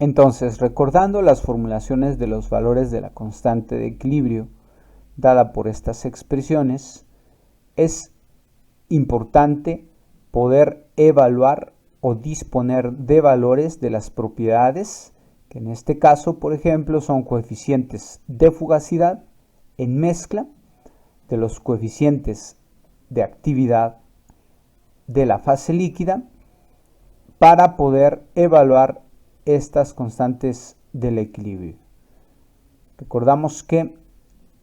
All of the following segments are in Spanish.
Entonces, recordando las formulaciones de los valores de la constante de equilibrio dada por estas expresiones, es importante poder evaluar o disponer de valores de las propiedades, que en este caso, por ejemplo, son coeficientes de fugacidad en mezcla de los coeficientes de actividad de la fase líquida, para poder evaluar estas constantes del equilibrio. Recordamos que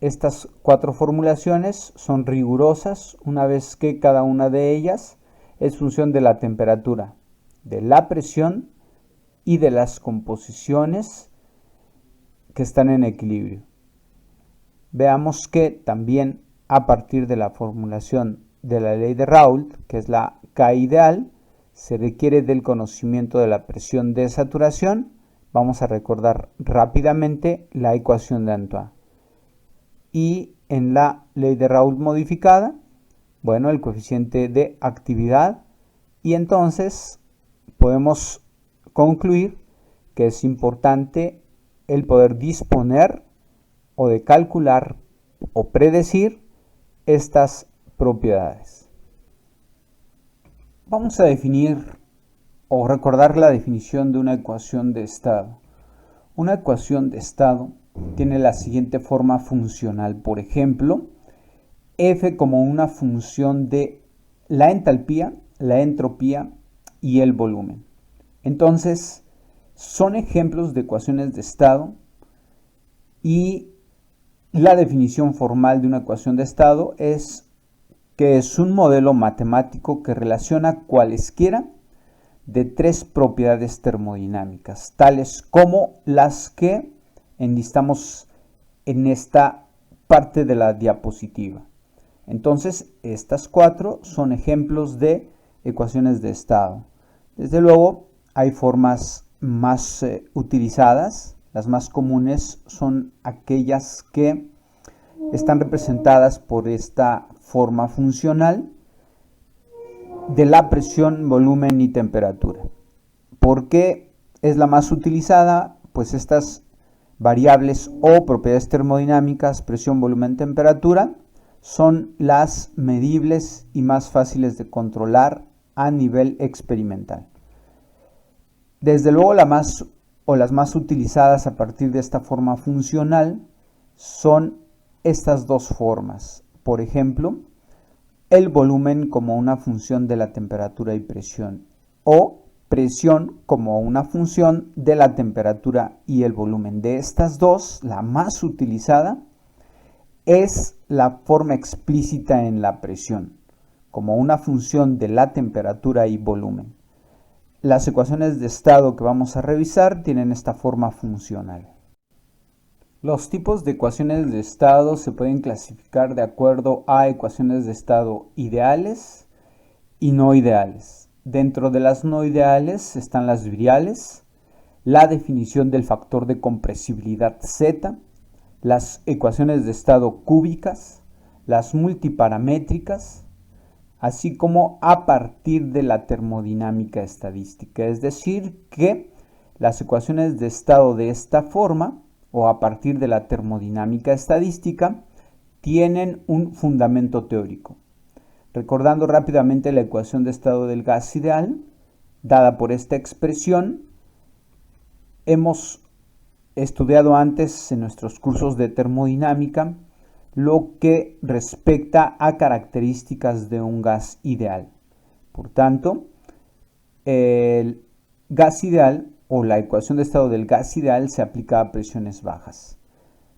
estas cuatro formulaciones son rigurosas una vez que cada una de ellas es función de la temperatura, de la presión y de las composiciones que están en equilibrio. Veamos que también a partir de la formulación de la ley de Raoult, que es la K ideal, se requiere del conocimiento de la presión de saturación. Vamos a recordar rápidamente la ecuación de Antoine. Y en la ley de Raoult modificada, bueno, el coeficiente de actividad, y entonces podemos concluir que es importante el poder disponer o de calcular o predecir estas propiedades. Vamos a definir o recordar la definición de una ecuación de estado. Una ecuación de estado tiene la siguiente forma funcional. Por ejemplo, F como una función de la entalpía, la entropía y el volumen. Entonces, son ejemplos de ecuaciones de estado, y la definición formal de una ecuación de estado es que es un modelo matemático que relaciona cualesquiera de tres propiedades termodinámicas, tales como las que enlistamos en esta parte de la diapositiva. Entonces, estas cuatro son ejemplos de ecuaciones de estado. Desde luego, hay formas más utilizadas. Las más comunes son aquellas que están representadas por esta forma funcional de la presión, volumen y temperatura. ¿Por qué es la más utilizada? Pues estas variables o propiedades termodinámicas, presión, volumen, temperatura, son las medibles y más fáciles de controlar a nivel experimental. Desde luego, las más utilizadas a partir de esta forma funcional son estas dos formas. Por ejemplo, el volumen como una función de la temperatura y presión, o presión como una función de la temperatura y el volumen. De estas dos, la más utilizada es la forma explícita en la presión, como una función de la temperatura y volumen. Las ecuaciones de estado que vamos a revisar tienen esta forma funcional. Los tipos de ecuaciones de estado se pueden clasificar de acuerdo a ecuaciones de estado ideales y no ideales. Dentro de las no ideales están las viriales, la definición del factor de compresibilidad Z, las ecuaciones de estado cúbicas, las multiparamétricas, así como a partir de la termodinámica estadística. Es decir, que las ecuaciones de estado de esta forma, o a partir de la termodinámica estadística, tienen un fundamento teórico. Recordando rápidamente la ecuación de estado del gas ideal, dada por esta expresión, hemos estudiado antes en nuestros cursos de termodinámica lo que respecta a características de un gas ideal. Por tanto, el gas ideal o la ecuación de estado del gas ideal se aplica a presiones bajas.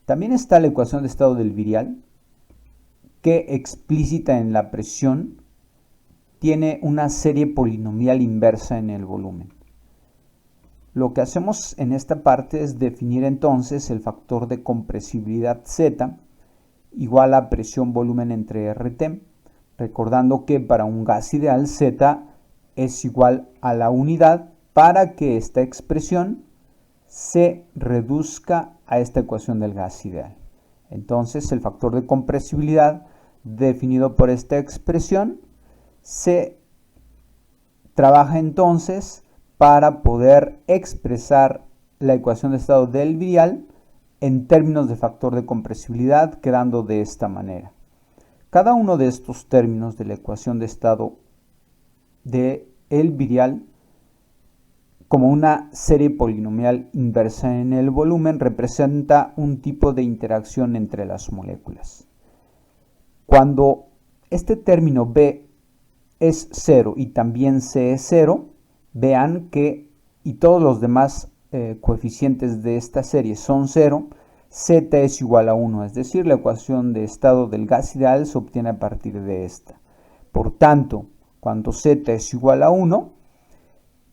También está la ecuación de estado del virial, que explícita en la presión tiene una serie polinomial inversa en el volumen. Lo que hacemos en esta parte es definir entonces el factor de compresibilidad Z igual a presión volumen entre RT, recordando que para un gas ideal Z es igual a la unidad para que esta expresión se reduzca a esta ecuación del gas ideal. Entonces, el factor de compresibilidad definido por esta expresión se trabaja entonces para poder expresar la ecuación de estado del virial en términos de factor de compresibilidad, quedando de esta manera. Cada uno de estos términos de la ecuación de estado del virial, como una serie polinomial inversa en el volumen, representa un tipo de interacción entre las moléculas. Cuando este término B es 0 y también C es 0, vean que, y todos los demás coeficientes de esta serie son 0, Z es igual a 1, es decir, la ecuación de estado del gas ideal se obtiene a partir de esta. Por tanto, cuando Z es igual a 1,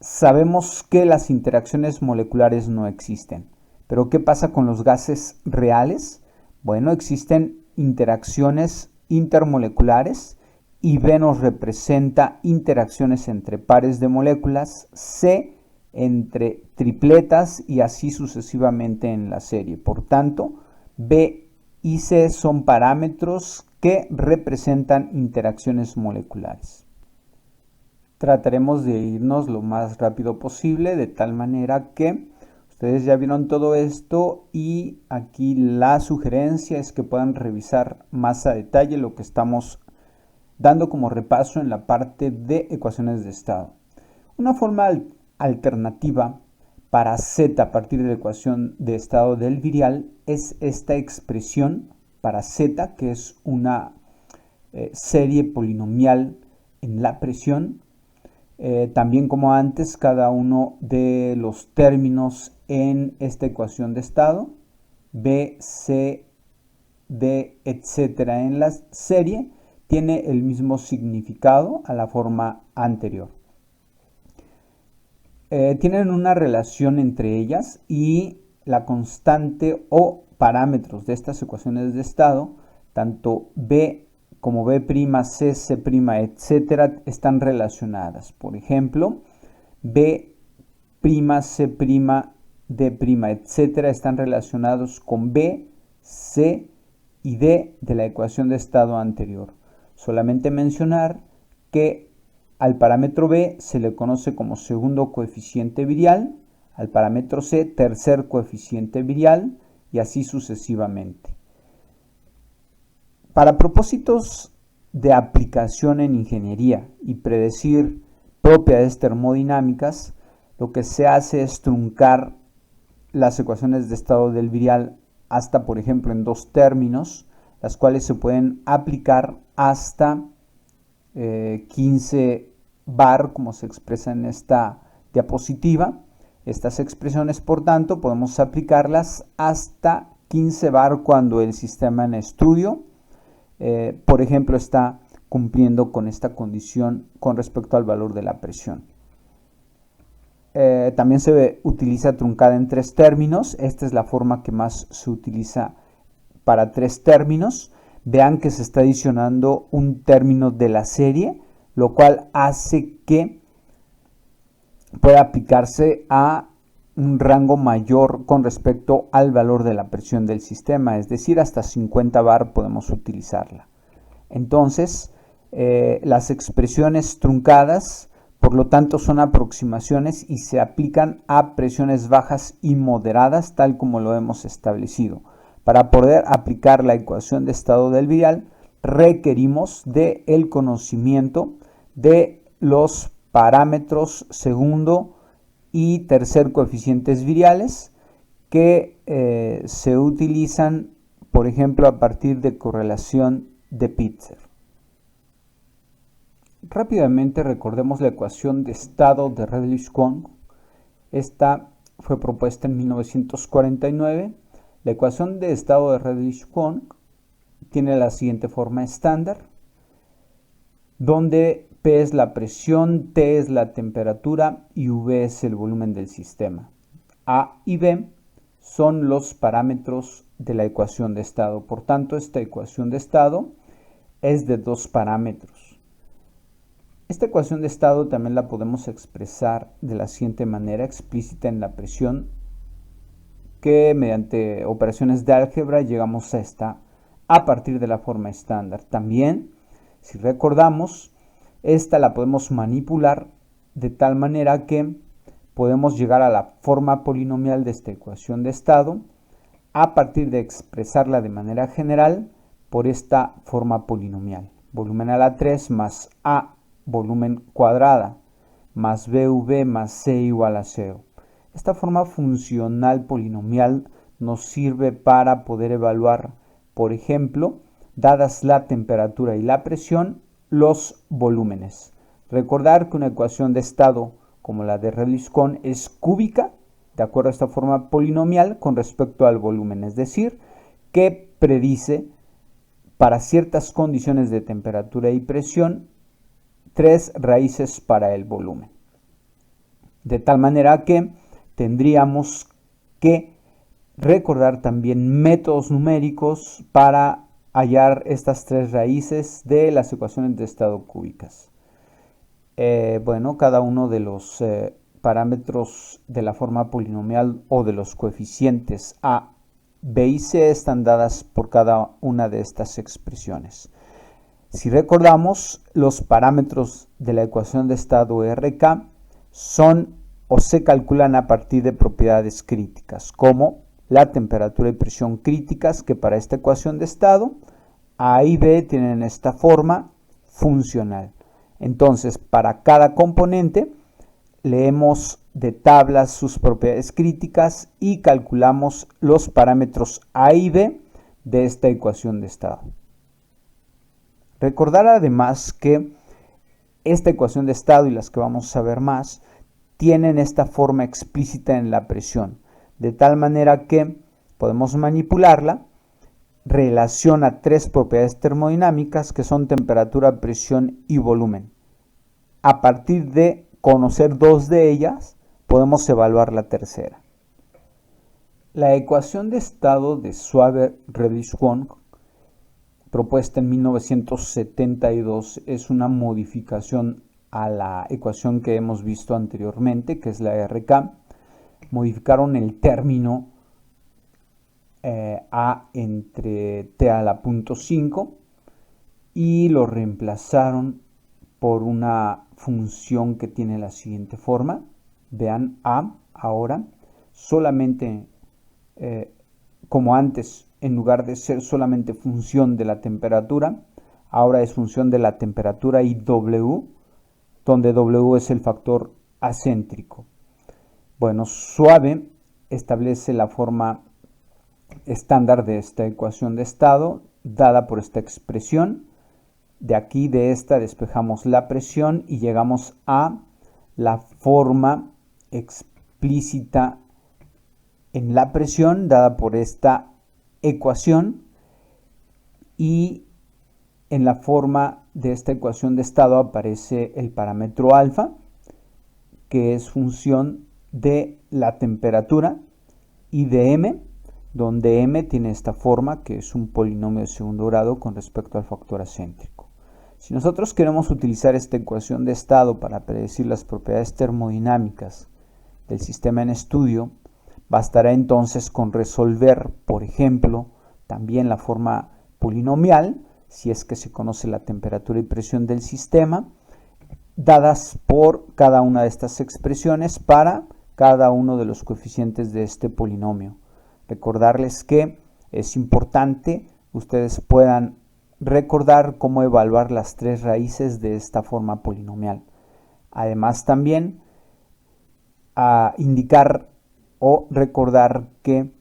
sabemos que las interacciones moleculares no existen. ¿Pero qué pasa con los gases reales? Bueno, existen interacciones intermoleculares y B nos representa interacciones entre pares de moléculas, C entre tripletas y así sucesivamente en la serie. Por tanto, B y C son parámetros que representan interacciones moleculares. Trataremos de irnos lo más rápido posible, de tal manera que ustedes ya vieron todo esto y aquí la sugerencia es que puedan revisar más a detalle lo que estamos dando como repaso en la parte de ecuaciones de estado. Una forma alternativa para Z a partir de la ecuación de estado del virial es esta expresión para Z, que es una serie polinomial en la presión. También como antes, cada uno de los términos en esta ecuación de estado, B, C, D, etcétera, en la serie, tiene el mismo significado a la forma anterior. Tienen una relación entre ellas y la constante o parámetros de estas ecuaciones de estado, tanto B como B', C, C', etcétera, están relacionadas. Por ejemplo, B', C', D', etcétera, están relacionados con B, C y D de la ecuación de estado anterior. Solamente mencionar que al parámetro B se le conoce como segundo coeficiente virial, al parámetro C tercer coeficiente virial y así sucesivamente. Para propósitos de aplicación en ingeniería y predecir propiedades termodinámicas, lo que se hace es truncar las ecuaciones de estado del virial hasta, por ejemplo, en dos términos, las cuales se pueden aplicar hasta 15 bar, como se expresa en esta diapositiva. Estas expresiones, por tanto, podemos aplicarlas hasta 15 bar cuando el sistema en estudio, por ejemplo, está cumpliendo con esta condición con respecto al valor de la presión. También se utiliza truncada en tres términos. Esta es la forma que más se utiliza para tres términos. Vean que se está adicionando un término de la serie, lo cual hace que pueda aplicarse a un rango mayor con respecto al valor de la presión del sistema, es decir, hasta 50 bar podemos utilizarla. Entonces, las expresiones truncadas, por lo tanto, son aproximaciones y se aplican a presiones bajas y moderadas, tal como lo hemos establecido. Para poder aplicar la ecuación de estado del virial, requerimos del conocimiento de los parámetros segundo y tercer coeficientes viriales que se utilizan, por ejemplo, a partir de correlación de Pitzer. Rápidamente recordemos la ecuación de estado de Redlich-Kwong. Esta fue propuesta en 1949. La ecuación de estado de Redlich-Kwong tiene la siguiente forma estándar, donde P es la presión, T es la temperatura y V es el volumen del sistema. A y B son los parámetros de la ecuación de estado. Por tanto, esta ecuación de estado es de dos parámetros. Esta ecuación de estado también la podemos expresar de la siguiente manera, explícita en la presión, que mediante operaciones de álgebra llegamos a esta a partir de la forma estándar. También, si recordamos, esta la podemos manipular de tal manera que podemos llegar a la forma polinomial de esta ecuación de estado a partir de expresarla de manera general por esta forma polinomial. Volumen a la 3 más A volumen cuadrada más BV más C igual a 0. Esta forma funcional polinomial nos sirve para poder evaluar, por ejemplo, dadas la temperatura y la presión, los volúmenes. Recordar que una ecuación de estado como la de Redlich-Kwon es cúbica, de acuerdo a esta forma polinomial, con respecto al volumen, es decir, que predice para ciertas condiciones de temperatura y presión 3 raíces para el volumen. De tal manera que tendríamos que recordar también métodos numéricos para hallar estas 3 raíces de las ecuaciones de estado cúbicas. Bueno, cada uno de los parámetros de la forma polinomial o de los coeficientes A, B y C están dadas por cada una de estas expresiones. Si recordamos, los parámetros de la ecuación de estado RK son o se calculan a partir de propiedades críticas, como la temperatura y presión críticas, que para esta ecuación de estado A y B tienen esta forma funcional. Entonces, para cada componente, leemos de tablas sus propiedades críticas y calculamos los parámetros A y B de esta ecuación de estado. Recordar además que esta ecuación de estado y las que vamos a ver más tienen esta forma explícita en la presión, de tal manera que podemos manipularla. Relaciona 3 propiedades termodinámicas que son temperatura, presión y volumen. A partir de conocer 2 de ellas, podemos evaluar la tercera. La ecuación de estado de Swabber-Redlich-Kwon, propuesta en 1972, es una modificación a la ecuación que hemos visto anteriormente, que es la RK. Modificaron el término A entre T a la punto 5 y lo reemplazaron por una función que tiene la siguiente forma. Vean A ahora, solamente como antes, en lugar de ser solamente función de la temperatura, ahora es función de la temperatura y W, donde W es el factor acéntrico. Bueno, Suave establece la forma estándar de esta ecuación de estado, dada por esta expresión. De aquí, de esta, despejamos la presión y llegamos a la forma explícita en la presión, dada por esta ecuación. Y en la forma de esta ecuación de estado aparece el parámetro alfa, que es función de la temperatura, y de m, donde m tiene esta forma, que es un polinomio de segundo grado con respecto al factor acéntrico. Si nosotros queremos utilizar esta ecuación de estado para predecir las propiedades termodinámicas del sistema en estudio, bastará entonces con resolver, por ejemplo, también la forma polinomial, si es que se conoce la temperatura y presión del sistema, dadas por cada una de estas expresiones para cada uno de los coeficientes de este polinomio. Recordarles que es importante ustedes puedan recordar cómo evaluar las 3 raíces de esta forma polinomial. Además, también a indicar o recordar que,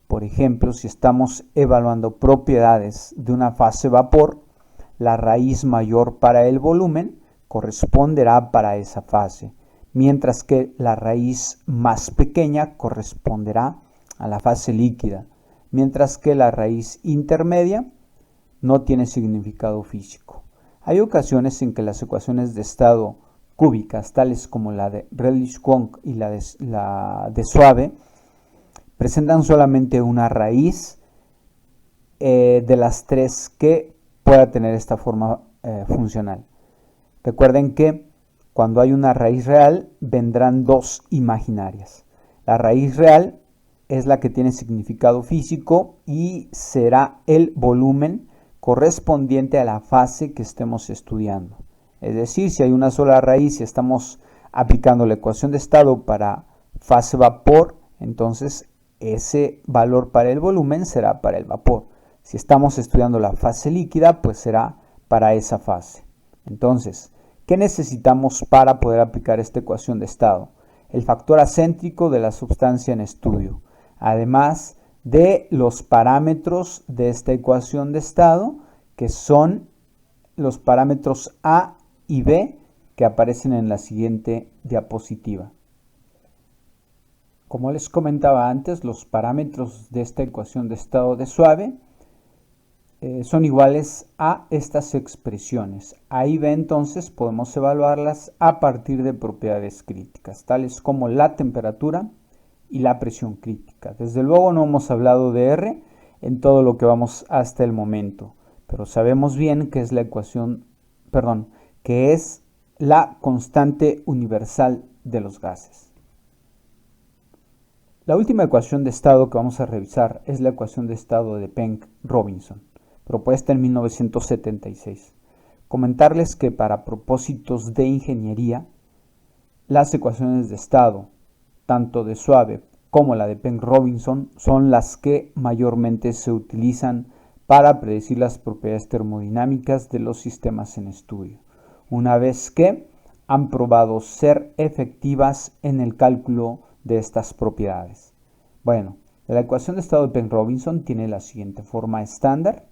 por ejemplo, si estamos evaluando propiedades de una fase vapor, la raíz mayor para el volumen corresponderá para esa fase, mientras que la raíz más pequeña corresponderá a la fase líquida, mientras que la raíz intermedia no tiene significado físico. Hay ocasiones en que las ecuaciones de estado cúbicas, tales como la de Redlich-Kwon y la de Suave, presentan solamente una raíz de las 3 que pueda tener esta forma funcional. Recuerden que cuando hay una raíz real, vendrán 2 imaginarias. La raíz real es la que tiene significado físico y será el volumen correspondiente a la fase que estemos estudiando. Es decir, si hay una sola raíz y estamos Aplicando la ecuación de estado para fase vapor, entonces ese valor para el volumen será para el vapor. Si estamos estudiando la fase líquida, pues será para esa fase. Entonces, ¿qué necesitamos para poder aplicar esta ecuación de estado? El factor acéntrico de la sustancia en estudio, además de los parámetros de esta ecuación de estado, que son los parámetros A y B, que aparecen en la siguiente diapositiva. Como les comentaba antes, los parámetros de esta ecuación de estado de suave son iguales a estas expresiones. A y B entonces podemos evaluarlas a partir de propiedades críticas, tales como la temperatura y la presión crítica. Desde luego no hemos hablado de R en todo lo que vamos hasta el momento, pero sabemos bien que es que es la constante universal de los gases. La última ecuación de estado que vamos a revisar es la ecuación de estado de Penck-Robinson, propuesta en 1976. Comentarles que para propósitos de ingeniería, las ecuaciones de estado, tanto de suave como la de Penck-Robinson, son las que mayormente se utilizan para predecir las propiedades termodinámicas de los sistemas en estudio, una vez que han probado ser efectivas en el cálculo de estas propiedades. Bueno, la ecuación de estado de Penck-Robinson tiene la siguiente forma estándar.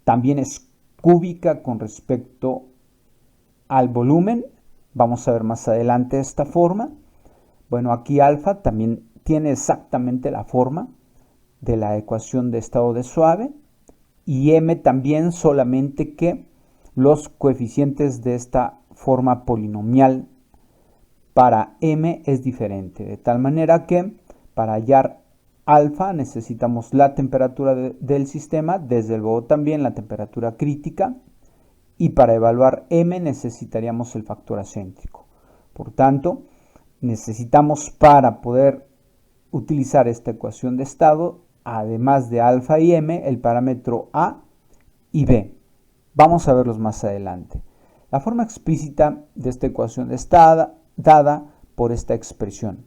También es cúbica con respecto al volumen. Vamos a ver más adelante esta forma. Bueno, aquí alfa también tiene exactamente la forma de la ecuación de estado de suave, y m también, solamente que los coeficientes de esta forma polinomial para m es diferente, de tal manera que para hallar alfa necesitamos la temperatura del sistema, desde luego también la temperatura crítica, y para evaluar m necesitaríamos el factor acéntrico. Por tanto, necesitamos, para poder utilizar esta ecuación de estado, además de alfa y m, el parámetro A y B. Vamos a verlos más adelante. La forma explícita de esta ecuación está dada por esta expresión.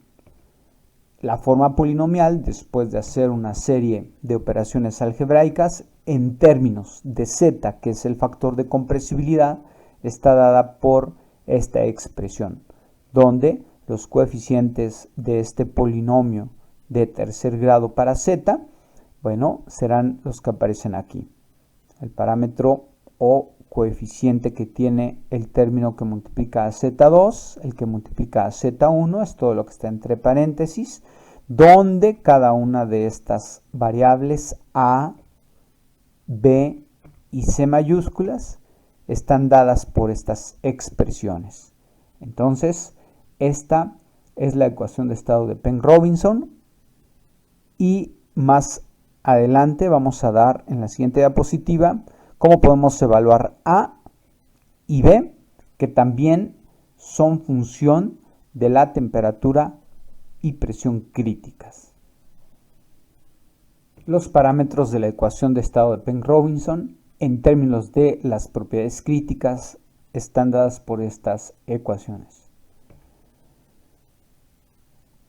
La forma polinomial, después de hacer una serie de operaciones algebraicas, en términos de z, que es el factor de compresibilidad, está dada por esta expresión, donde los coeficientes de este polinomio de tercer grado para z, bueno, serán los que aparecen aquí. El parámetro o coeficiente que tiene el término que multiplica a z2, el que multiplica a z1, es todo lo que está entre paréntesis, donde cada una de estas variables a, b y c mayúsculas están dadas por estas expresiones. Entonces, esta es la ecuación de estado de Penck-Robinson, y más adelante vamos a dar en la siguiente diapositiva cómo podemos evaluar A y B, que también son función de la temperatura y presión críticas. Los parámetros de la ecuación de estado de Penck-Robinson en términos de las propiedades críticas están dadas por estas ecuaciones.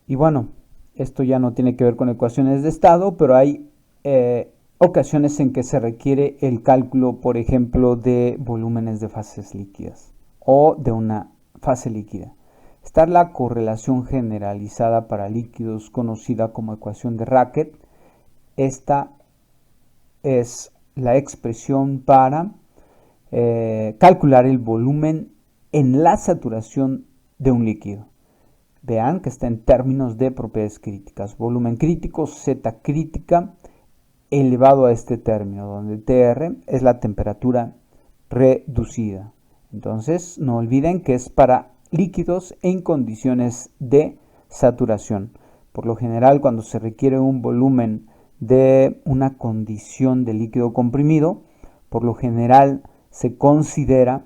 Y bueno, esto ya no tiene que ver con ecuaciones de estado, pero hay ocasiones en que se requiere el cálculo, por ejemplo, de volúmenes de fases líquidas o de una fase líquida. Está la correlación generalizada para líquidos, conocida como ecuación de Racket. Esta es la expresión para calcular el volumen en la saturación de un líquido. Vean que está en términos de propiedades críticas. Volumen crítico, Z crítica, elevado a este término, donde Tr es la temperatura reducida. Entonces, no olviden que es para líquidos en condiciones de saturación. Por lo general, cuando se requiere un volumen de una condición de líquido comprimido, por lo general se considera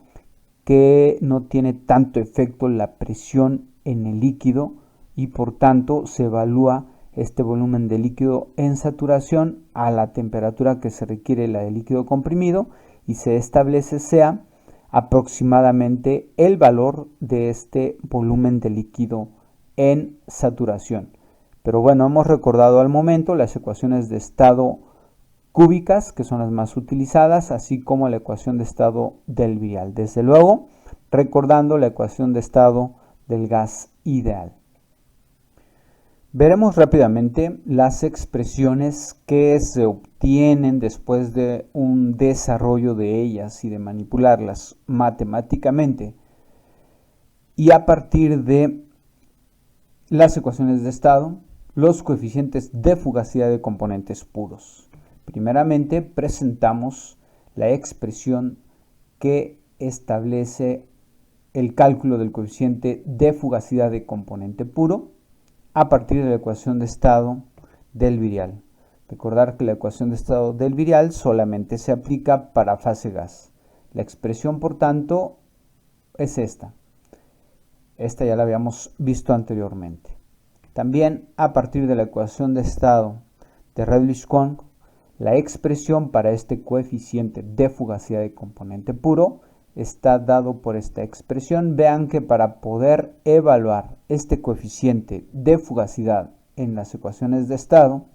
que no tiene tanto efecto la presión en el líquido, y por tanto se evalúa este volumen de líquido en saturación a la temperatura que se requiere la de líquido comprimido, y se establece sea aproximadamente el valor de este volumen de líquido en saturación. Pero bueno, hemos recordado al momento las ecuaciones de estado cúbicas, que son las más utilizadas, así como la ecuación de estado del vial. Desde luego, recordando la ecuación de estado del gas ideal. Veremos rápidamente las expresiones que se obtienen después de un desarrollo de ellas y de manipularlas matemáticamente. Y a partir de las ecuaciones de estado, los coeficientes de fugacidad de componentes puros. Primeramente, presentamos la expresión que establece el cálculo del coeficiente de fugacidad de componente puro a partir de la ecuación de estado del virial. Recordar que la ecuación de estado del virial solamente se aplica para fase gas. La expresión, por tanto, es esta. Esta ya la habíamos visto anteriormente. También, a partir de la ecuación de estado de Redlich-Kwong, la expresión para este coeficiente de fugacidad de componente puro está dado por esta expresión. Vean que para poder evaluar este coeficiente de fugacidad en las ecuaciones de estado,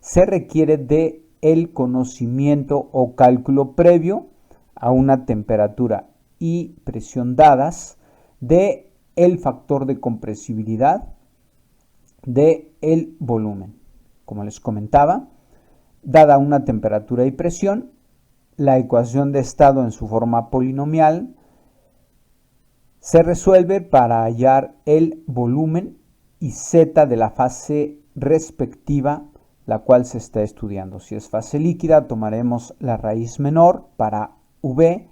se requiere de el conocimiento o cálculo previo a una temperatura y presión dadas de el factor de compresibilidad de el volumen. Como les comentaba, dada una temperatura y presión, la ecuación de estado en su forma polinomial se resuelve para hallar el volumen y z de la fase respectiva, la cual se está estudiando. Si es fase líquida, tomaremos la raíz menor para V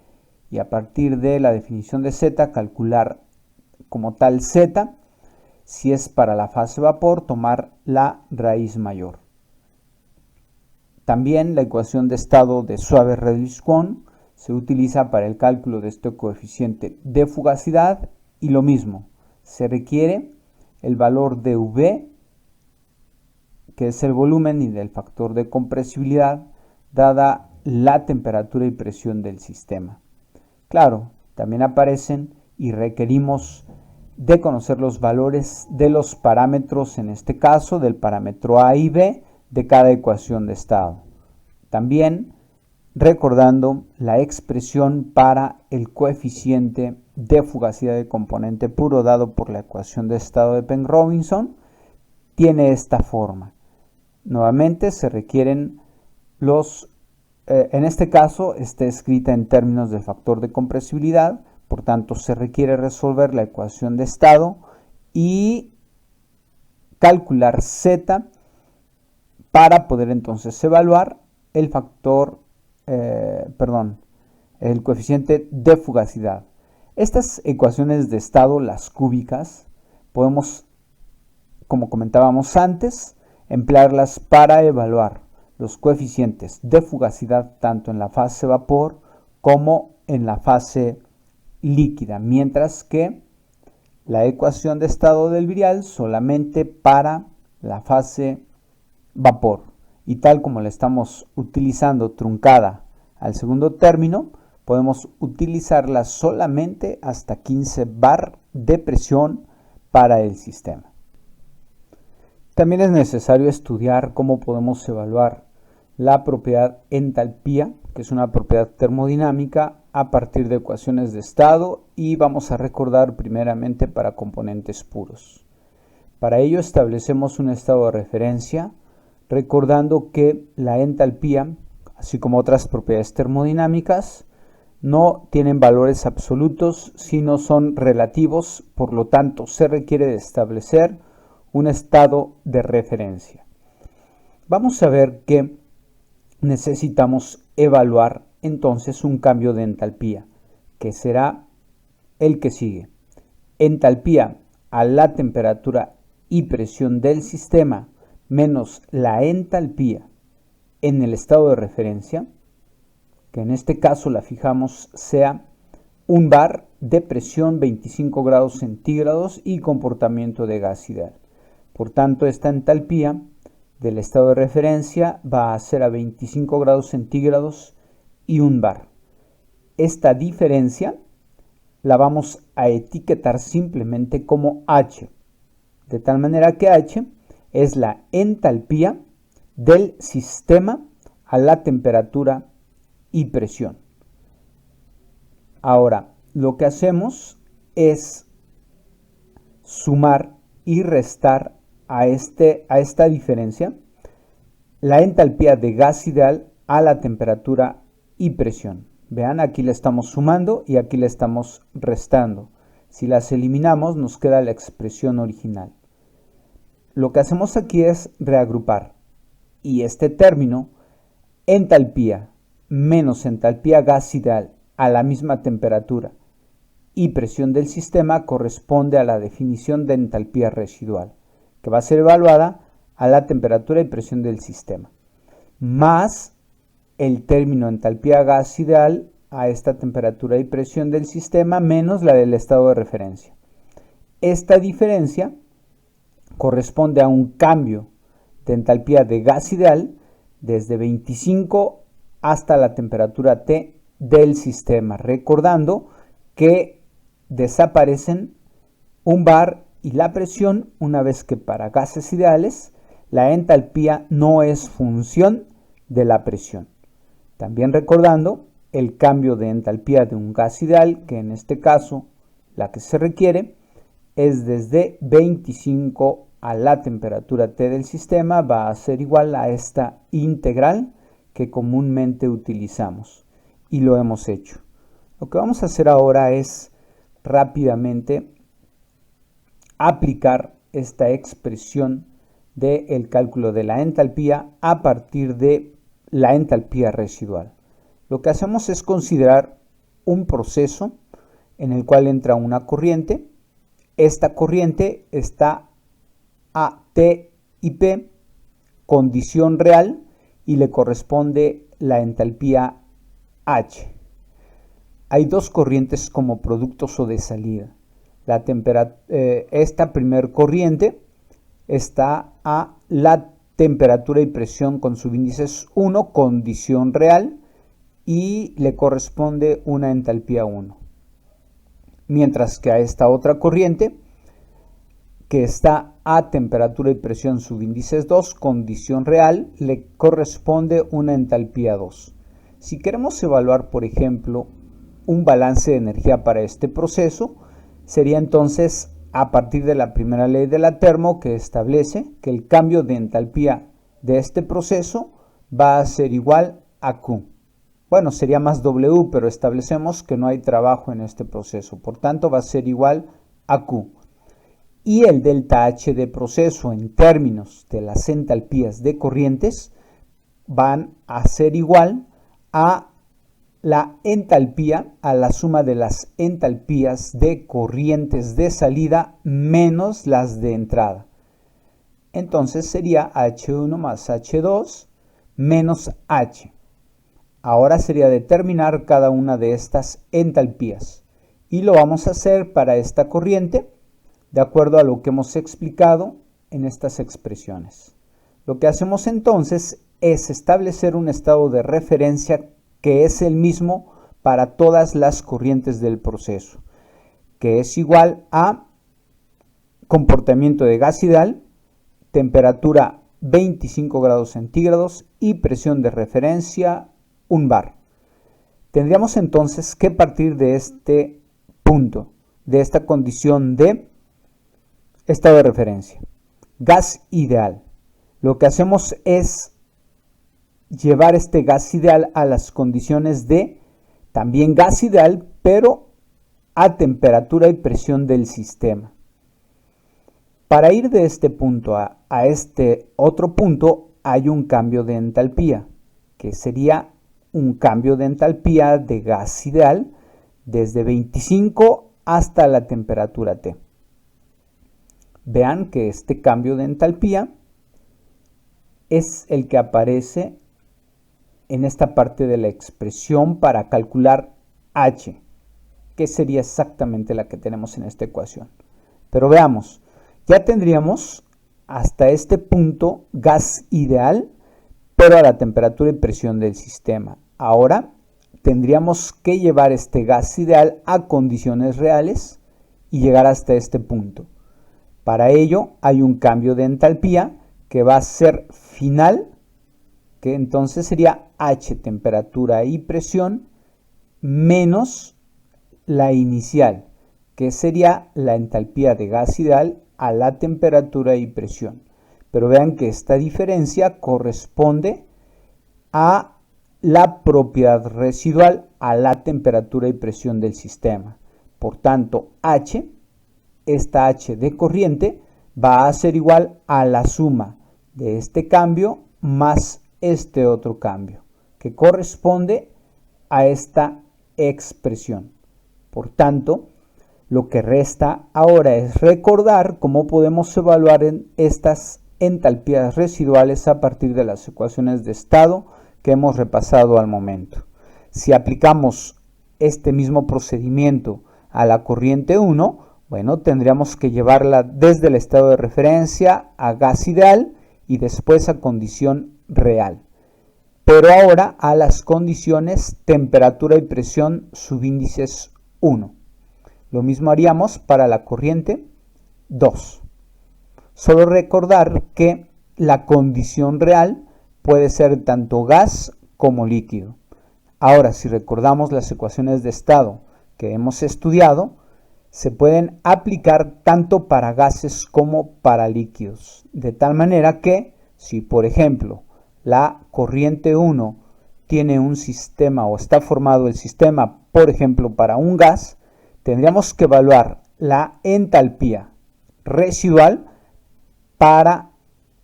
y a partir de la definición de z calcular como tal z. Si es para la fase vapor, tomar la raíz mayor. También la ecuación de estado de Suave-Redlich-Kwong se utiliza para el cálculo de este coeficiente de fugacidad y lo mismo, se requiere el valor de V, que es el volumen, y del factor de compresibilidad, dada la temperatura y presión del sistema. Claro, también aparecen y requerimos de conocer los valores de los parámetros, en este caso del parámetro A y B, de cada ecuación de estado. También recordando la expresión para el coeficiente de fugacidad de componente puro dado por la ecuación de estado de Penn-Robinson, tiene esta forma. Nuevamente se requieren en este caso está escrita en términos de factor de compresibilidad, por tanto se requiere resolver la ecuación de estado y calcular Z para poder entonces evaluar el el coeficiente de fugacidad. Estas ecuaciones de estado, las cúbicas, podemos, como comentábamos antes, emplearlas para evaluar los coeficientes de fugacidad tanto en la fase vapor como en la fase líquida, mientras que la ecuación de estado del virial solamente para la fase vapor, y tal como la estamos utilizando truncada al segundo término, podemos utilizarla solamente hasta 15 bar de presión para el sistema. También es necesario estudiar cómo podemos evaluar la propiedad entalpía, que es una propiedad termodinámica, a partir de ecuaciones de estado, y vamos a recordar primeramente para componentes puros. Para ello establecemos un estado de referencia, recordando que la entalpía, así como otras propiedades termodinámicas, no tienen valores absolutos, sino son relativos, por lo tanto se requiere de establecer un estado de referencia. Vamos a ver que necesitamos evaluar entonces un cambio de entalpía, que será el que sigue. Entalpía a la temperatura y presión del sistema menos la entalpía en el estado de referencia, que en este caso la fijamos sea un bar de presión 25 grados centígrados y comportamiento de gas ideal. Por tanto, esta entalpía del estado de referencia va a ser a 25 grados centígrados y un bar. esta diferencia la vamos a etiquetar simplemente como H, de tal manera que H es la entalpía del sistema a la temperatura y presión. Ahora, lo que hacemos es sumar y restar a esta diferencia la entalpía de gas ideal a la temperatura y presión. Vean, aquí le estamos sumando y aquí le estamos restando. Si las eliminamos, nos queda la expresión original. Lo que hacemos aquí es reagrupar. Y este término, entalpía menos entalpía gas ideal a la misma temperatura y presión del sistema, corresponde a la definición de entalpía residual, que va a ser evaluada a la temperatura y presión del sistema, más el término entalpía gas ideal a esta temperatura y presión del sistema menos la del estado de referencia. Esta diferencia corresponde a un cambio de entalpía de gas ideal desde 25 hasta la temperatura T del sistema, recordando que desaparecen un bar y la presión una vez que para gases ideales la entalpía no es función de la presión. También recordando el cambio de entalpía de un gas ideal, que en este caso la que se requiere es desde 25 a la temperatura T del sistema, va a ser igual a esta integral que comúnmente utilizamos y lo hemos hecho. Lo que vamos a hacer ahora es rápidamente aplicar esta expresión del cálculo de la entalpía a partir de la entalpía residual. Lo que hacemos es considerar un proceso en el cual entra una corriente. Esta corriente está a T y P, condición real, y le corresponde la entalpía H. Hay dos corrientes como productos o de salida. Esta primer corriente está a la temperatura y presión con subíndices 1, condición real, y le corresponde una entalpía 1. Mientras que a esta otra corriente, que está a temperatura y presión subíndices 2, condición real, le corresponde una entalpía 2. Si queremos evaluar, por ejemplo, un balance de energía para este proceso, sería entonces a partir de la primera ley de la termo, que establece que el cambio de entalpía de este proceso va a ser igual a Q. Bueno, sería más W, pero establecemos que no hay trabajo en este proceso, por tanto va a ser igual a Q. Y el delta H de proceso en términos de las entalpías de corrientes van a ser igual a la entalpía, a la suma de las entalpías de corrientes de salida menos las de entrada. Entonces sería H1 más H2 menos H. Ahora sería determinar cada una de estas entalpías. Y lo vamos a hacer para esta corriente de acuerdo a lo que hemos explicado en estas expresiones. Lo que hacemos entonces es establecer un estado de referencia que es el mismo para todas las corrientes del proceso, que es igual a comportamiento de gas ideal, temperatura 25 grados centígrados y presión de referencia 1 bar. Tendríamos entonces que partir de este punto, de esta condición de estado de referencia. Gas ideal. Lo que hacemos es llevar este gas ideal a las condiciones de también gas ideal, pero a temperatura y presión del sistema. Para ir de este punto a este otro punto hay un cambio de entalpía, que sería un cambio de entalpía de gas ideal desde 25 hasta la temperatura T. Vean que este cambio de entalpía es el que aparece en esta parte de la expresión para calcular H, que sería exactamente la que tenemos en esta ecuación. Pero veamos, ya tendríamos hasta este punto gas ideal, pero a la temperatura y presión del sistema. Ahora tendríamos que llevar este gas ideal a condiciones reales y llegar hasta este punto. Para ello hay un cambio de entalpía que va a ser final, que entonces sería H, temperatura y presión, menos la inicial, que sería la entalpía de gas ideal a la temperatura y presión. Pero vean que esta diferencia corresponde a la propiedad residual a la temperatura y presión del sistema. Por tanto, H, esta H de corriente, va a ser igual a la suma de este cambio más este otro cambio, que corresponde a esta expresión. Por tanto, lo que resta ahora es recordar cómo podemos evaluar estas entalpías residuales a partir de las ecuaciones de estado que hemos repasado al momento. Si aplicamos este mismo procedimiento a la corriente 1, bueno, tendríamos que llevarla desde el estado de referencia a gas ideal y después a condición real. Pero ahora a las condiciones temperatura y presión subíndices 1. Lo mismo haríamos para la corriente 2. Solo recordar que la condición real puede ser tanto gas como líquido. Ahora, si recordamos las ecuaciones de estado que hemos estudiado, se pueden aplicar tanto para gases como para líquidos. De tal manera que, si por ejemplo la corriente 1 tiene un sistema o está formado el sistema, por ejemplo, para un gas, tendríamos que evaluar la entalpía residual para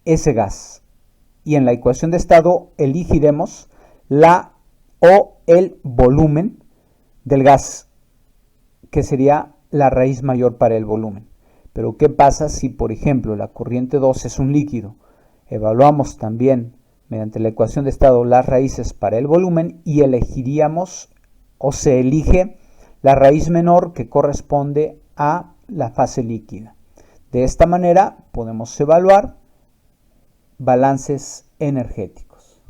ese gas. Y en la ecuación de estado elegiremos la o el volumen del gas, que sería la raíz mayor para el volumen. Pero ¿qué pasa si, por ejemplo, la corriente 2 es un líquido? Evaluamos también mediante la ecuación de estado las raíces para el volumen y elegiríamos o se elige la raíz menor que corresponde a la fase líquida. De esta manera podemos evaluar balances energéticos.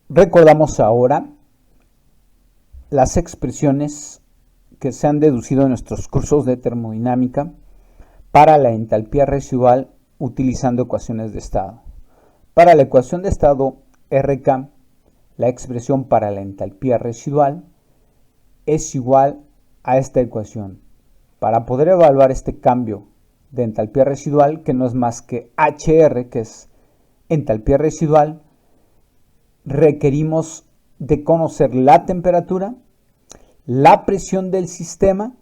Recordamos ahora las expresiones que se han deducido en nuestros cursos de termodinámica para la entalpía residual utilizando ecuaciones de estado. Para la ecuación de estado RK, la expresión para la entalpía residual es igual a esta ecuación. Para poder evaluar este cambio de entalpía residual, que no es más que HR, que es entalpía residual, requerimos de conocer la temperatura, la presión del sistema.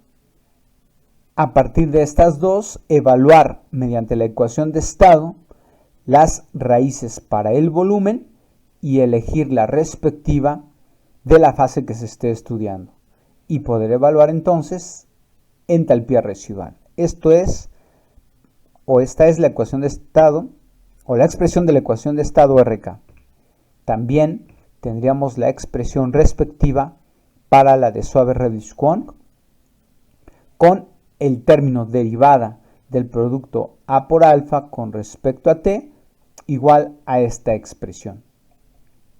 A partir de estas dos, evaluar mediante la ecuación de estado las raíces para el volumen y elegir la respectiva de la fase que se esté estudiando y poder evaluar entonces entalpía residual. Esto es, o esta es la ecuación de estado o la expresión de la ecuación de estado RK. También tendríamos la expresión respectiva para la de Suave-Redus-Kwong con el término derivada del producto A por alfa con respecto a T igual a esta expresión.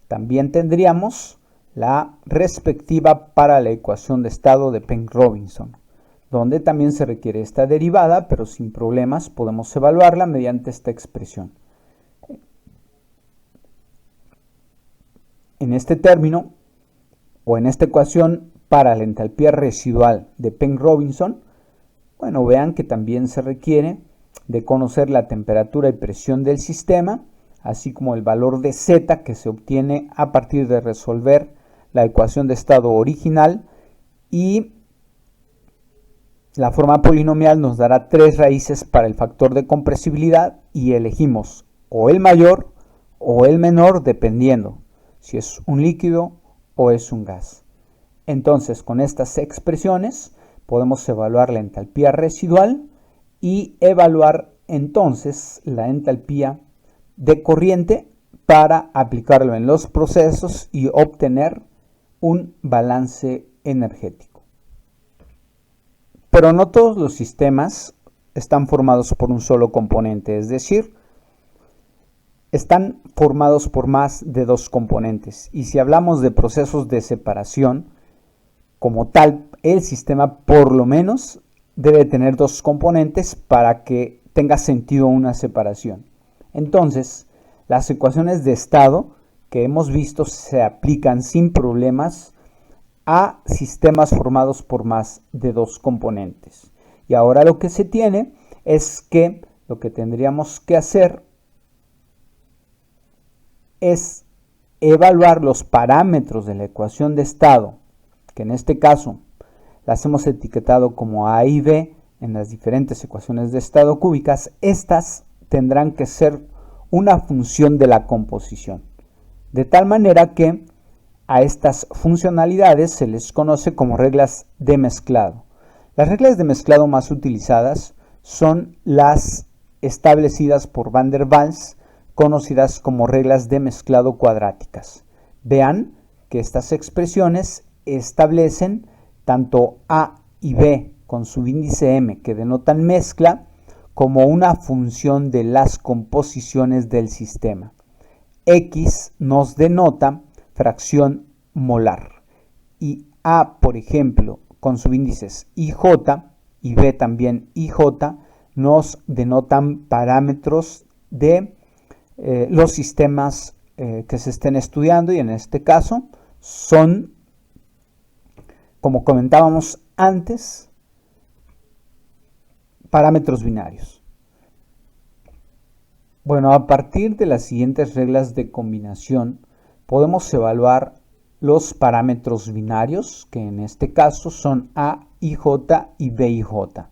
También tendríamos la respectiva para la ecuación de estado de Penck-Robinson, donde también se requiere esta derivada, pero sin problemas podemos evaluarla mediante esta expresión. En este término, o en esta ecuación para la entalpía residual de Penck-Robinson, bueno, vean que también se requiere de conocer la temperatura y presión del sistema, así como el valor de Z que se obtiene a partir de resolver la ecuación de estado original, y la forma polinomial nos dará 3 raíces para el factor de compresibilidad y elegimos o el mayor o el menor dependiendo si es un líquido o es un gas. Entonces, con estas expresiones podemos evaluar la entalpía residual y evaluar entonces la entalpía de corriente para aplicarlo en los procesos y obtener un balance energético. Pero no todos los sistemas están formados por un solo componente, es decir, están formados por más de dos componentes. Y si hablamos de procesos de separación, como tal, el sistema por lo menos debe tener dos componentes para que tenga sentido una separación. Entonces, las ecuaciones de estado que hemos visto se aplican sin problemas a sistemas formados por más de dos componentes. Y ahora lo que se tiene es que lo que tendríamos que hacer es evaluar los parámetros de la ecuación de estado, que en este caso las hemos etiquetado como A y B en las diferentes ecuaciones de estado cúbicas. Estas tendrán que ser una función de la composición, de tal manera que a estas funcionalidades se les conoce como reglas de mezclado. Las reglas de mezclado más utilizadas son las establecidas por Van der Waals, conocidas como reglas de mezclado cuadráticas. Vean que estas expresiones establecen tanto A y B con subíndice m, que denotan mezcla, como una función de las composiciones del sistema. X nos denota fracción molar y A, por ejemplo, con subíndices IJ y B también IJ, nos denotan parámetros de los sistemas que se estén estudiando, y en este caso son, como comentábamos antes, parámetros binarios. Bueno, a partir de las siguientes reglas de combinación podemos evaluar los parámetros binarios, que en este caso son A y J y B y J.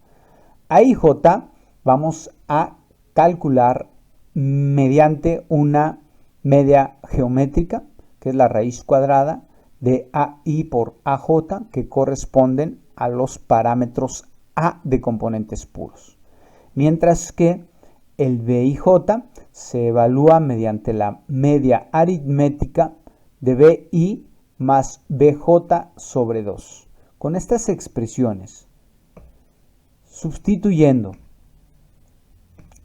A y J vamos a calcular mediante una media geométrica, que es la raíz cuadrada de AI por AJ, que corresponden a los parámetros A de componentes puros. Mientras que el B y J se evalúa mediante la media aritmética de BI más BJ sobre 2. Con estas expresiones, sustituyendo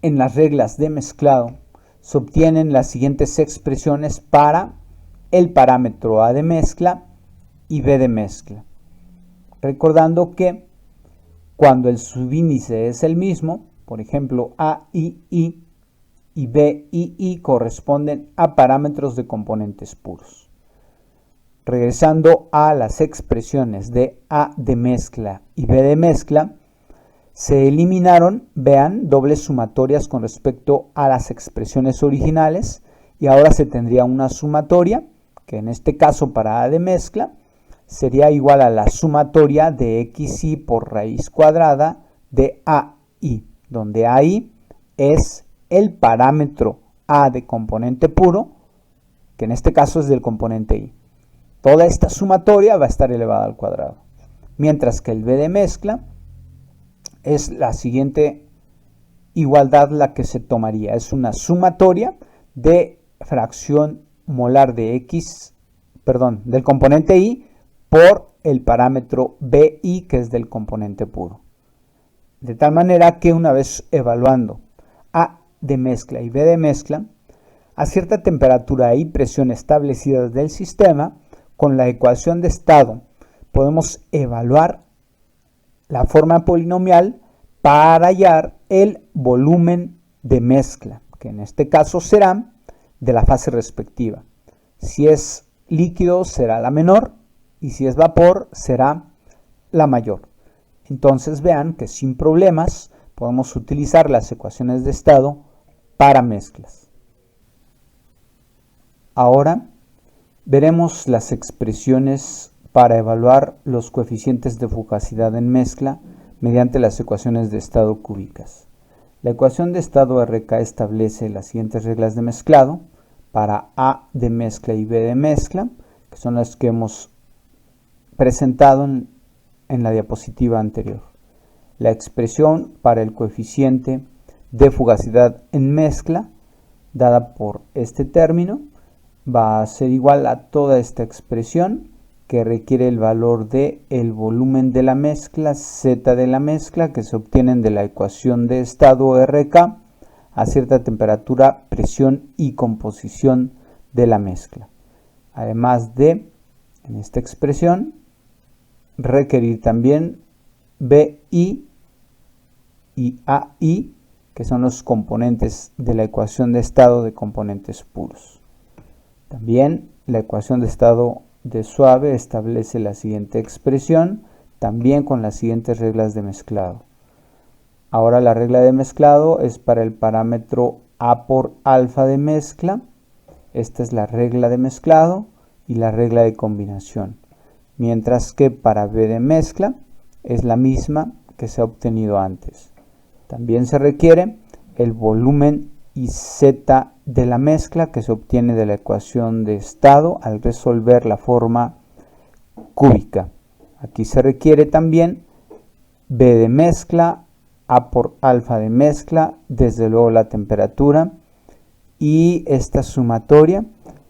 en las reglas de mezclado, se obtienen las siguientes expresiones para el parámetro A de mezcla y B de mezcla. Recordando que cuando el subíndice es el mismo, por ejemplo, AII y BII corresponden a parámetros de componentes puros. Regresando a las expresiones de A de mezcla y B de mezcla, se eliminaron, vean, dobles sumatorias con respecto a las expresiones originales, y ahora se tendría una sumatoria, que en este caso para A de mezcla sería igual a la sumatoria de XI por raíz cuadrada de AI, donde AI es el parámetro A de componente puro, que en este caso es del componente I. Toda esta sumatoria va a estar elevada al cuadrado. Mientras que el B de mezcla es la siguiente igualdad la que se tomaría. Es una sumatoria de fracción molar de X, del componente I por el parámetro BI, que es del componente puro. De tal manera que una vez evaluando A de mezcla y B de mezcla, a cierta temperatura y presión establecidas del sistema, con la ecuación de estado podemos evaluar la forma polinomial para hallar el volumen de mezcla, que en este caso será de la fase respectiva. Si es líquido será la menor y si es vapor será la mayor. Entonces vean que sin problemas podemos utilizar las ecuaciones de estado para mezclas. Ahora veremos las expresiones para evaluar los coeficientes de fugacidad en mezcla mediante las ecuaciones de estado cúbicas. La ecuación de estado RK establece las siguientes reglas de mezclado para A de mezcla y B de mezcla, que son las que hemos presentado en la diapositiva anterior. La expresión para el coeficiente de fugacidad en mezcla, dada por este término, va a ser igual a toda esta expresión, que requiere el valor de el volumen de la mezcla, Z de la mezcla, que se obtienen de la ecuación de estado RK, a cierta temperatura, presión y composición de la mezcla. Además de, en esta expresión, requerir también BI y AI, que son los componentes de la ecuación de estado de componentes puros. También la ecuación de estado de suave establece la siguiente expresión, también con las siguientes reglas de mezclado. Ahora la regla de mezclado es para el parámetro A por alfa de mezcla. Esta es la regla de mezclado y la regla de combinación. Mientras que para B de mezcla es la misma que se ha obtenido antes. También se requiere el volumen y Z de la mezcla que se obtiene de la ecuación de estado al resolver la forma cúbica. Aquí se requiere también B de mezcla, A por alfa de mezcla, desde luego la temperatura y esta sumatoria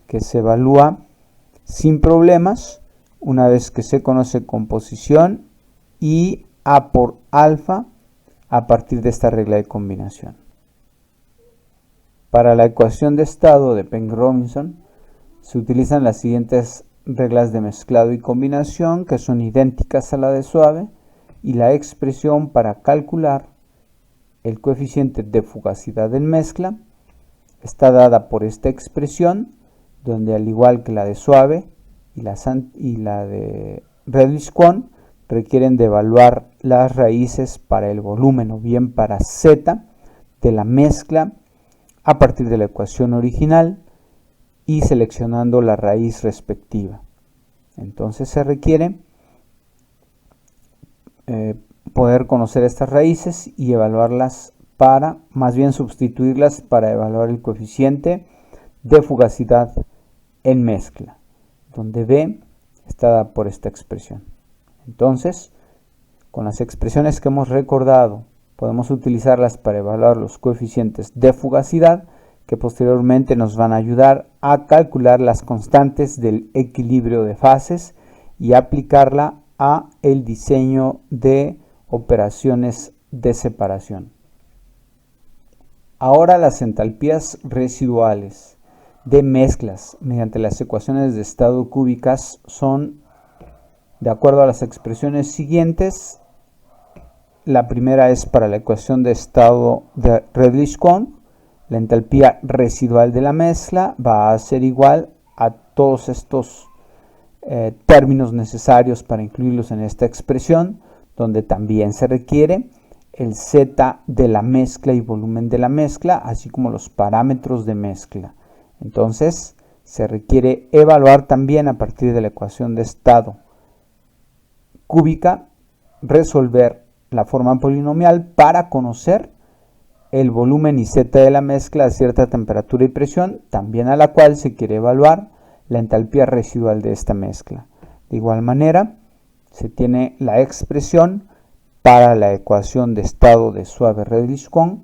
que se evalúa sin problemas una vez que se conoce composición y A por alfa a partir de esta regla de combinación. Para la ecuación de estado de Penn-Robinson se utilizan las siguientes reglas de mezclado y combinación que son idénticas a la de suave y la expresión para calcular el coeficiente de fugacidad en mezcla está dada por esta expresión donde al igual que la de suave y la de Redlich-Kwon requieren de evaluar las raíces para el volumen o bien para Z de la mezcla a partir de la ecuación original y seleccionando la raíz respectiva. Entonces se requiere poder conocer estas raíces y evaluarlas más bien sustituirlas para evaluar el coeficiente de fugacidad en mezcla, donde B está dada por esta expresión. Entonces, con las expresiones que hemos recordado, podemos utilizarlas para evaluar los coeficientes de fugacidad que posteriormente nos van a ayudar a calcular las constantes del equilibrio de fases y aplicarla a el diseño de operaciones de separación. Ahora las entalpías residuales de mezclas mediante las ecuaciones de estado cúbicas son de acuerdo a las expresiones siguientes. La primera es para la ecuación de estado de Redlich-Kwon. La entalpía residual de la mezcla va a ser igual a todos estos términos necesarios para incluirlos en esta expresión, donde también se requiere el Z de la mezcla y volumen de la mezcla, así como los parámetros de mezcla. Entonces, se requiere evaluar también a partir de la ecuación de estado cúbica, resolver la forma polinomial para conocer el volumen y Z de la mezcla a cierta temperatura y presión, también a la cual se quiere evaluar la entalpía residual de esta mezcla. De igual manera, se tiene la expresión para la ecuación de estado de suave Redlich-Kwon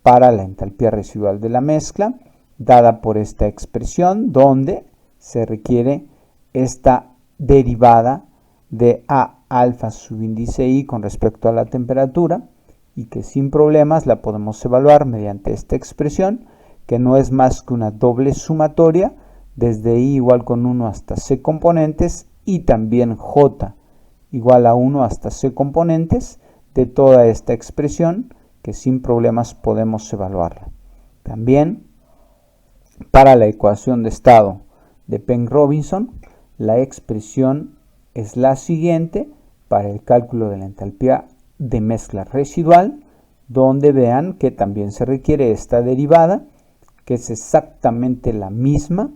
para la entalpía residual de la mezcla, dada por esta expresión, donde se requiere esta derivada de A alfa subíndice I con respecto a la temperatura y que sin problemas la podemos evaluar mediante esta expresión, que no es más que una doble sumatoria desde I igual con 1 hasta C componentes y también J igual a 1 hasta C componentes de toda esta expresión, que sin problemas podemos evaluarla. También para la ecuación de estado de Penn-Robinson, la expresión es la siguiente para el cálculo de la entalpía de mezcla residual, donde vean que también se requiere esta derivada, que es exactamente la misma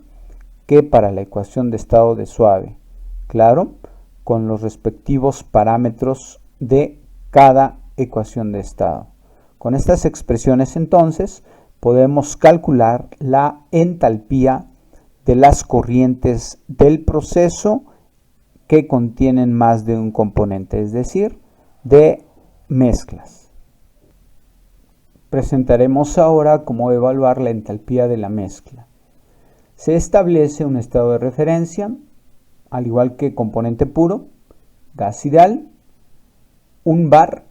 que para la ecuación de estado de suave. Claro, con los respectivos parámetros de cada ecuación de estado. Con estas expresiones entonces podemos calcular la entalpía de las corrientes del proceso que contienen más de un componente, es decir, de mezclas. Presentaremos ahora cómo evaluar la entalpía de la mezcla. Se establece un estado de referencia, al igual que componente puro, gas ideal, 1 bar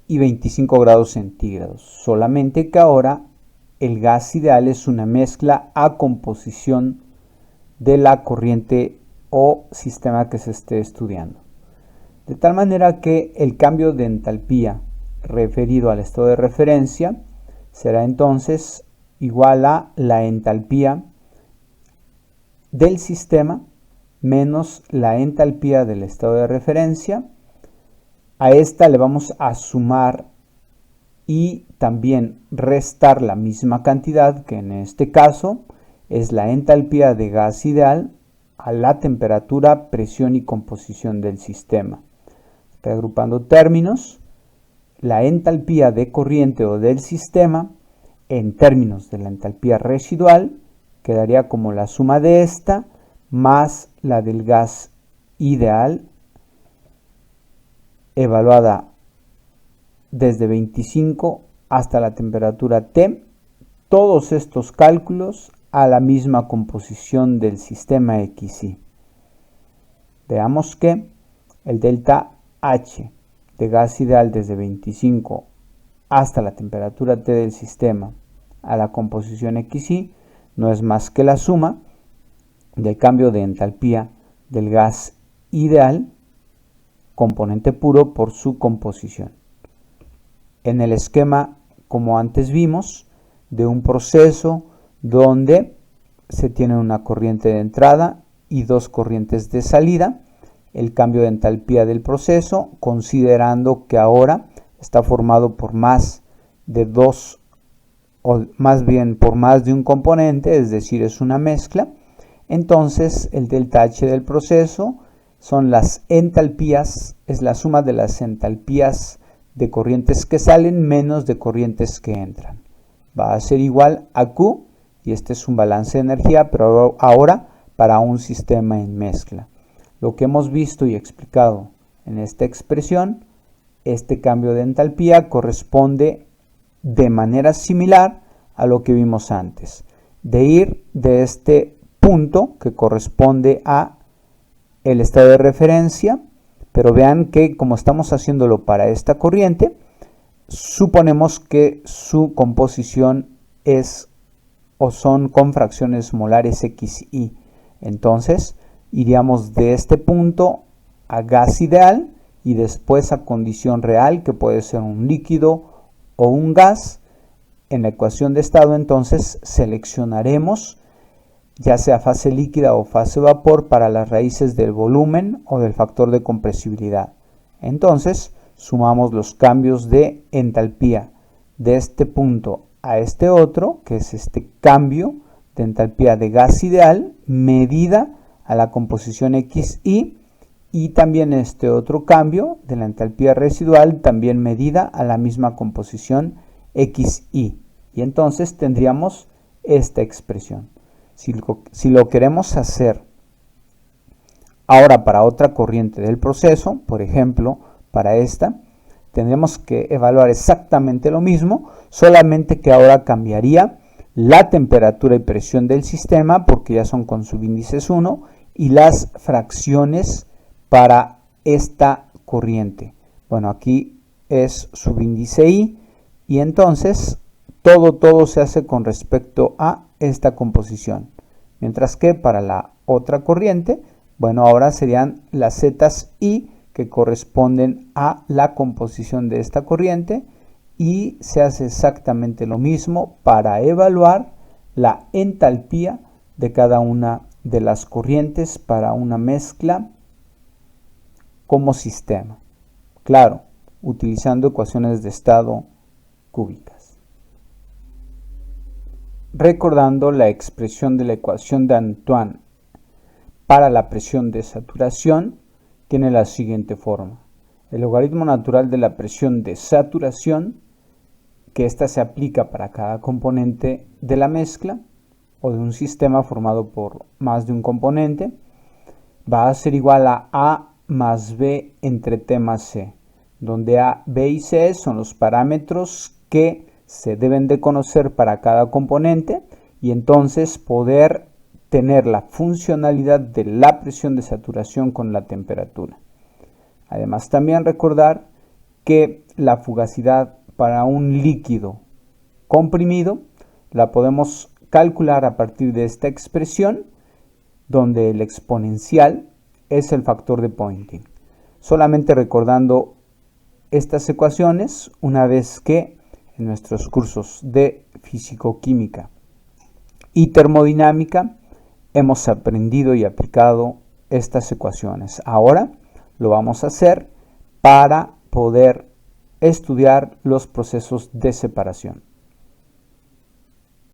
y 25 grados centígrados, solamente que ahora el gas ideal es una mezcla a composición de la corriente o sistema que se esté estudiando. De tal manera que el cambio de entalpía referido al estado de referencia será entonces igual a la entalpía del sistema menos la entalpía del estado de referencia. A esta le vamos a sumar y también restar la misma cantidad, que en este caso es la entalpía de gas ideal a la temperatura, presión y composición del sistema. Reagrupando términos, la entalpía de corriente o del sistema en términos de la entalpía residual quedaría como la suma de esta más la del gas ideal evaluada desde 25 hasta la temperatura T. Todos estos cálculos a la misma composición del sistema XY. Veamos que el delta H de gas ideal desde 25 hasta la temperatura T del sistema a la composición XY no es más que la suma del cambio de entalpía del gas ideal, componente puro, por su composición. En el esquema, como antes vimos, de un proceso donde se tiene una corriente de entrada y dos corrientes de salida, el cambio de entalpía del proceso, considerando que ahora está formado por más de dos, o más bien por más de un componente, es decir, es una mezcla. Entonces el delta H del proceso son las entalpías, es la suma de las entalpías de corrientes que salen menos de corrientes que entran. Va a ser igual a Q, y este es un balance de energía, pero ahora para un sistema en mezcla. Lo que hemos visto y explicado en esta expresión, este cambio de entalpía corresponde de manera similar a lo que vimos antes, de ir de este punto que corresponde a el estado de referencia, pero vean que como estamos haciéndolo para esta corriente, suponemos que su composición es o son con fracciones molares XY. Entonces iríamos de este punto a gas ideal y después a condición real, que puede ser un líquido o un gas. En la ecuación de estado entonces seleccionaremos ya sea fase líquida o fase vapor para las raíces del volumen o del factor de compresibilidad. Entonces sumamos los cambios de entalpía de este punto a este otro, que es este cambio de entalpía de gas ideal medida a la composición XY, y también este otro cambio de la entalpía residual también medida a la misma composición XY. Y entonces tendríamos esta expresión. Si lo queremos hacer ahora para otra corriente del proceso, por ejemplo, para esta, tendremos que evaluar exactamente lo mismo, solamente que ahora cambiaría la temperatura y presión del sistema, porque ya son con subíndices 1, y las fracciones para esta corriente. Bueno, aquí es subíndice I, y entonces todo se hace con respecto a esta composición. Mientras que para la otra corriente, bueno, ahora serían las zetas I, que corresponden a la composición de esta corriente, y se hace exactamente lo mismo para evaluar la entalpía de cada una de las corrientes para una mezcla como sistema. Claro, utilizando ecuaciones de estado cúbicas. Recordando la expresión de la ecuación de Antoine para la presión de saturación, tiene la siguiente forma. El logaritmo natural de la presión de saturación, que ésta se aplica para cada componente de la mezcla o de un sistema formado por más de un componente, va a ser igual a A más B entre T más C, donde A, B y C son los parámetros que se deben de conocer para cada componente, y entonces poder tener la funcionalidad de la presión de saturación con la temperatura. Además, también recordar que la fugacidad para un líquido comprimido la podemos calcular a partir de esta expresión, donde el exponencial es el factor de Poynting. Solamente recordando estas ecuaciones una vez que en nuestros cursos de físico-química y termodinámica hemos aprendido y aplicado estas ecuaciones. Ahora lo vamos a hacer para poder estudiar los procesos de separación.